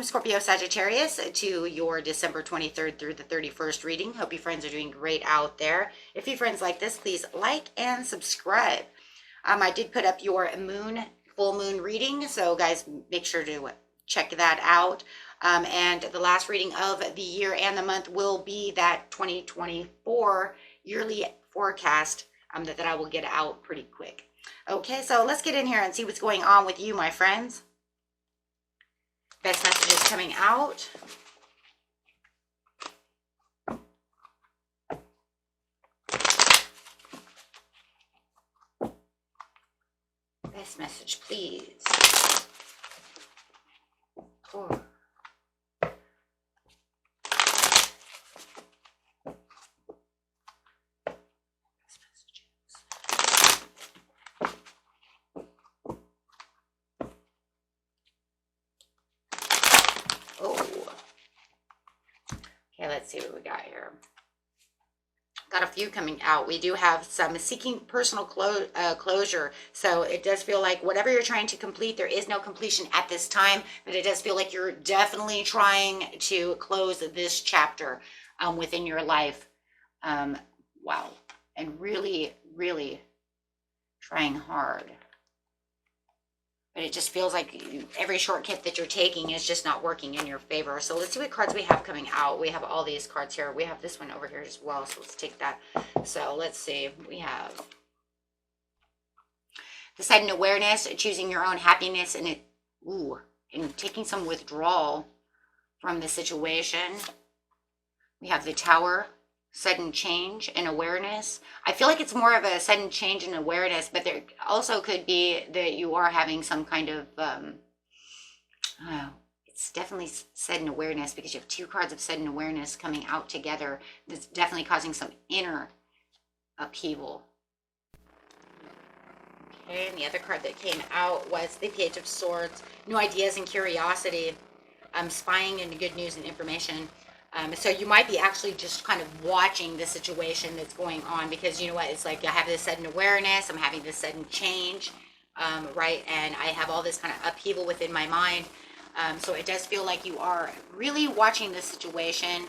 welcome Scorpio Sagittarius to your December 23rd through the 31st reading. Hope you friends are doing great out there. If you friends like this, please like and subscribe. I did put up your full moon reading, so guys, make sure to check that out. And the last reading of the year and the month will be that 2024 yearly forecast that I will get out pretty quick. Okay, so let's get in here and see what's going on with you, my friends. Best messages coming out. Best message, please. 4. Okay, let's see what we got here. Got a few coming out. We do have some seeking personal closure. So it does feel like whatever you're trying to complete, there is no completion at this time, but it does feel like you're definitely trying to close this chapter within your life. Wow. And really, really trying hard. But it just feels like every shortcut that you're taking is just not working in your favor. So let's see what cards we have coming out. We have all these cards here. We have this one over here as well. So let's take that. So let's see. We have the sudden awareness, choosing your own happiness, and and taking some withdrawal from the situation. We have the Tower. Sudden change and awareness. I feel like it's more of a sudden change and awareness, but there also could be that you are having some kind of it's definitely sudden awareness, because you have 2 cards of sudden awareness coming out together. That's definitely causing some inner upheaval. Okay, and the other card that came out was the Page of Swords. New ideas and curiosity. Spying into good news and information. So you might be actually just kind of watching the situation that's going on, because you know what, it's like I have this sudden awareness, I'm having this sudden change, right? And I have all this kind of upheaval within my mind. So it does feel like you are really watching the situation,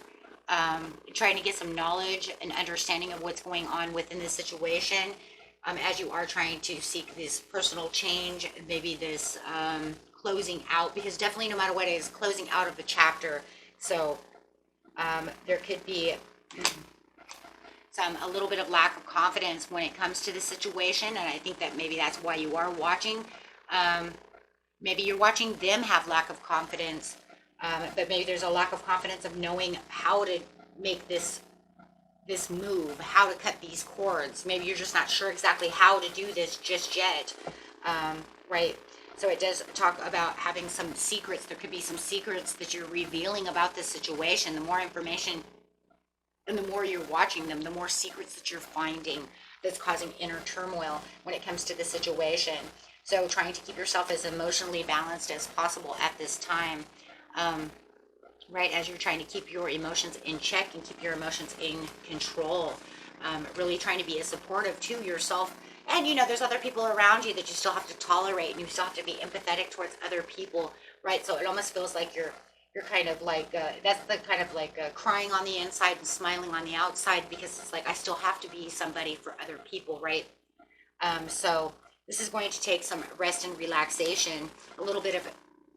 trying to get some knowledge and understanding of what's going on within the situation, as you are trying to seek this personal change, maybe this closing out, because definitely no matter what it is, closing out of the chapter. So there could be a little bit of lack of confidence when it comes to the situation, and I think that maybe that's why you are watching. Maybe you're watching them have lack of confidence, but maybe there's a lack of confidence of knowing how to make this move, how to cut these cords. Maybe you're just not sure exactly how to do this just yet, right? So it does talk about having some secrets. There could be some secrets that you're revealing about this situation. The more information and the more you're watching them, the more secrets that you're finding that's causing inner turmoil when it comes to the situation. So trying to keep yourself as emotionally balanced as possible at this time, right, as you're trying to keep your emotions in check and keep your emotions in control. Really trying to be as supportive to yourself. And, you know, there's other people around you that you still have to tolerate, and you still have to be empathetic towards other people, right? So it almost feels like you're kind of like, that's the kind of like crying on the inside and smiling on the outside, because it's like, I still have to be somebody for other people, right? So this is going to take some rest and relaxation, a little bit of,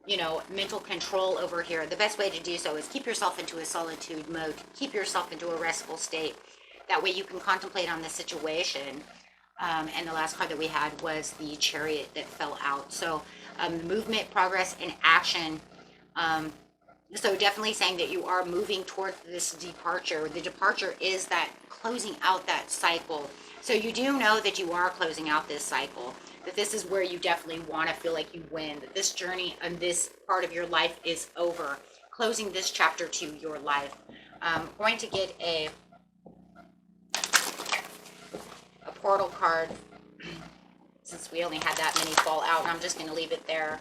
you know, mental control over here. The best way to do so is keep yourself into a solitude mode, keep yourself into a restful state. That way you can contemplate on the situation. And the last card that we had was the Chariot that fell out. So movement, progress, and action. So definitely saying that you are moving towards this departure. The departure is that closing out that cycle. So you do know that you are closing out this cycle, that this is where you definitely want to feel like you win, that this journey and this part of your life is over, closing this chapter to your life. Going to get a portal card, since we only had that many fall out, and I'm just going to leave it there.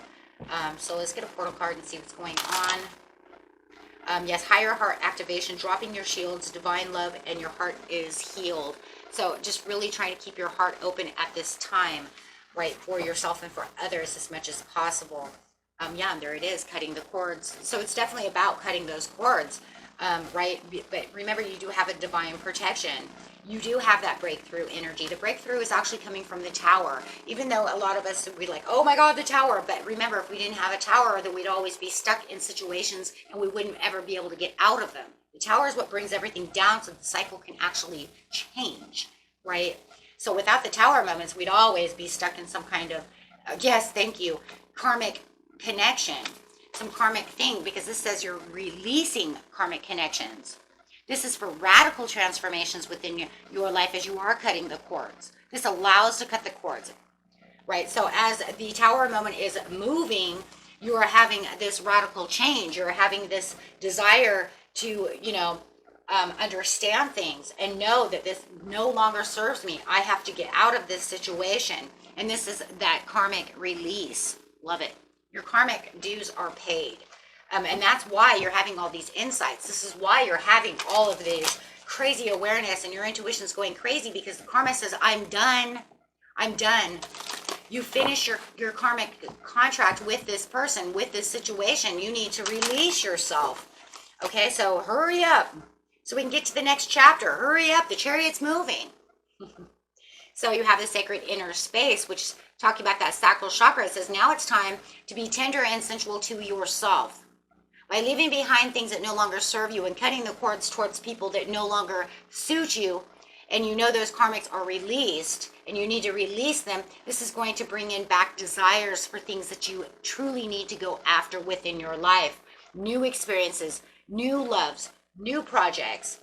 So let's get a portal card and see what's going on. Yes, higher heart activation, dropping your shields, divine love, and your heart is healed. So just really trying to keep your heart open at this time, right, for yourself and for others as much as possible. Yeah, there it is, cutting the cords. So it's definitely about cutting those cords, right? But remember, you do have a divine protection. You do have that breakthrough energy. The breakthrough is actually coming from the tower. Even though a lot of us would be like, oh my God, the tower. But remember, if we didn't have a tower, then we'd always be stuck in situations and we wouldn't ever be able to get out of them. The tower is what brings everything down so the cycle can actually change, right? So without the tower moments, we'd always be stuck in some kind of, yes, thank you, karmic connection, some karmic thing, because this says you're releasing karmic connections. This is for radical transformations within your life as you are cutting the cords. This allows to cut the cords, right? So as the tower moment is moving, you are having this radical change. You're having this desire to, understand things and know that this no longer serves me. I have to get out of this situation. And this is that karmic release. Love it. Your karmic dues are paid. And that's why you're having all these insights. This is why you're having all of this crazy awareness and your intuition's going crazy, because the karma says, I'm done. I'm done. You finish your karmic contract with this person, with this situation. You need to release yourself. Okay, so hurry up so we can get to the next chapter. Hurry up, the chariot's moving. So you have the sacred inner space, which is talking about that sacral chakra. It says, now it's time to be tender and sensual to yourself. By leaving behind things that no longer serve you and cutting the cords towards people that no longer suit you, and you know those karmics are released, and you need to release them, this is going to bring in back desires for things that you truly need to go after within your life. New experiences, new loves, new projects,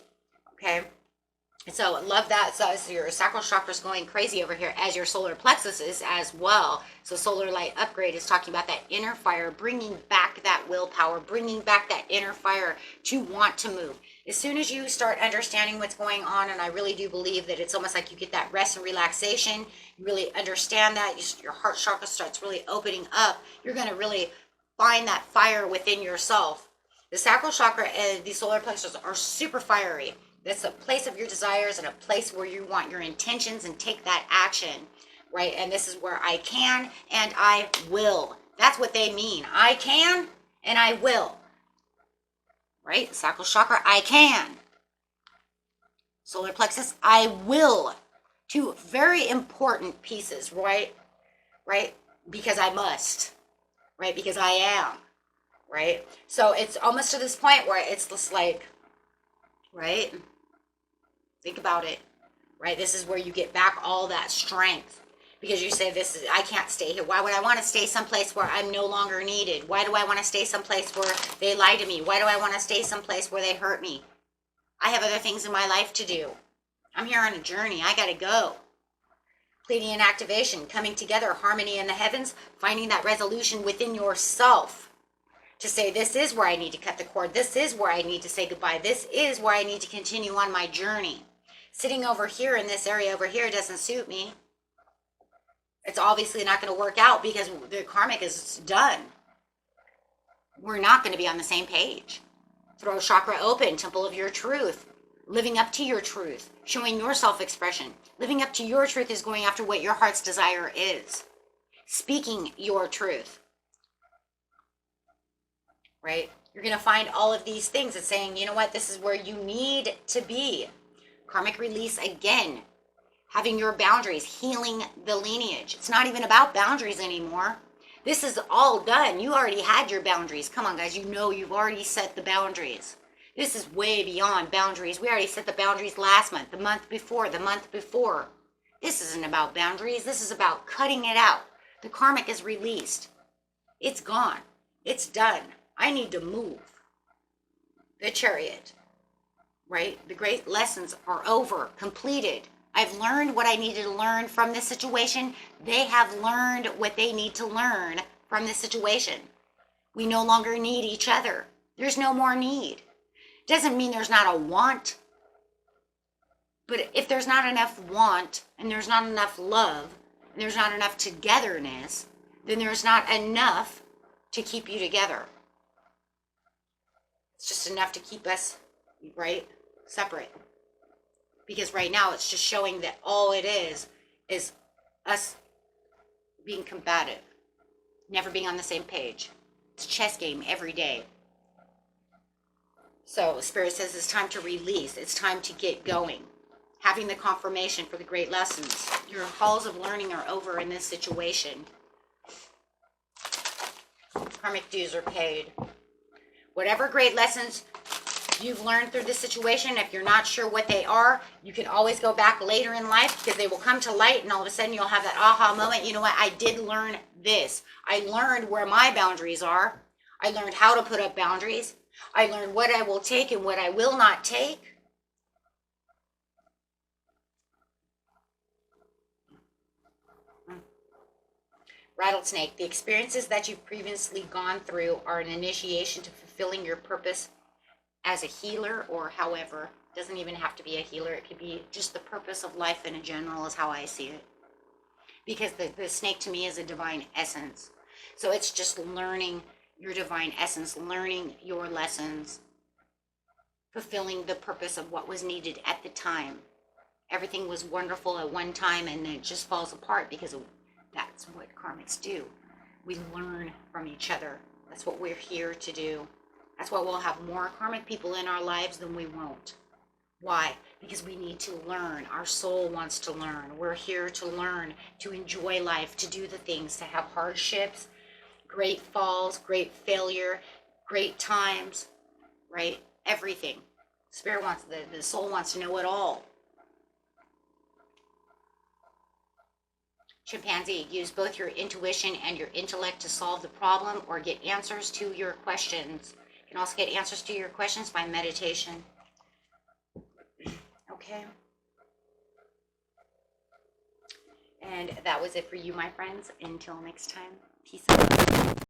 okay? And so love that. So your sacral chakra is going crazy over here, as your solar plexus is as well. So solar light upgrade is talking about that inner fire, bringing back that willpower, bringing back that inner fire to want to move. As soon as you start understanding what's going on, and I really do believe that it's almost like you get that rest and relaxation, you really understand that, your heart chakra starts really opening up, you're going to really find that fire within yourself. The sacral chakra and the solar plexus are super fiery. That's a place of your desires and a place where you want your intentions and take that action, right? And this is where I can and I will. That's what they mean. I can and I will, right? Sacral chakra, I can. Solar plexus, I will. Two very important pieces, right? Right? Because I must, right? Because I am, right? So it's almost to this point where it's just like, right? Think about it, right? This is where you get back all that strength, because you say, I can't stay here. Why would I want to stay someplace where I'm no longer needed? Why do I want to stay someplace where they lie to me? Why do I want to stay someplace where they hurt me? I have other things in my life to do. I'm here on a journey. I got to go. Pleiadian activation, coming together, harmony in the heavens, finding that resolution within yourself. To say, this is where I need to cut the cord. This is where I need to say goodbye. This is where I need to continue on my journey. Sitting over here in this area over here doesn't suit me. It's obviously not going to work out because the karmic is done. We're not going to be on the same page. Throat chakra open, temple of your truth. Living up to your truth. Showing your self-expression. Living up to your truth is going after what your heart's desire is. Speaking your truth. Right? You're going to find all of these things and saying, you know what, this is where you need to be. Karmic release again. Having your boundaries, healing the lineage. It's not even about boundaries anymore. This is all done. You already had your boundaries. Come on, guys. You know you've already set the boundaries. This is way beyond boundaries. We already set the boundaries last month, the month before, the month before. This isn't about boundaries. This is about cutting it out. The karmic is released. It's gone. It's done. I need to move. The chariot, right? The great lessons are over, completed. I've learned what I needed to learn from this situation. They have learned what they need to learn from this situation. We no longer need each other. There's no more need. Doesn't mean there's not a want. But if there's not enough want, and there's not enough love, and there's not enough togetherness, then there's not enough to keep you together. It's just enough to keep us, right, separate. Because right now it's just showing that all it is us being combative, never being on the same page. It's a chess game every day. So Spirit says it's time to release. It's time to get going. Having the confirmation for the great lessons. Your halls of learning are over in this situation. Karmic dues are paid. Whatever great lessons you've learned through this situation, if you're not sure what they are, you can always go back later in life because they will come to light, and all of a sudden you'll have that aha moment. You know what? I did learn this. I learned where my boundaries are. I learned how to put up boundaries. I learned what I will take and what I will not take. Rattlesnake, the experiences that you've previously gone through are an initiation to fulfilling your purpose as a healer, or however. It doesn't even have to be a healer. It could be just the purpose of life in general is how I see it. Because the snake to me is a divine essence. So it's just learning your divine essence, learning your lessons, fulfilling the purpose of what was needed at the time. Everything was wonderful at one time and then it just falls apart because that's what karmics do. We learn from each other. That's what we're here to do. That's why we'll have more karmic people in our lives than we won't. Why? Because we need to learn. Our soul wants to learn. We're here to learn, to enjoy life, to do the things, to have hardships, great falls, great failure, great times, right? Everything. Spirit wants, the soul wants to know it all. Chimpanzee, use both your intuition and your intellect to solve the problem or get answers to your questions. You can also get answers to your questions by meditation. Okay. And that was it for you, my friends. Until next time, peace out.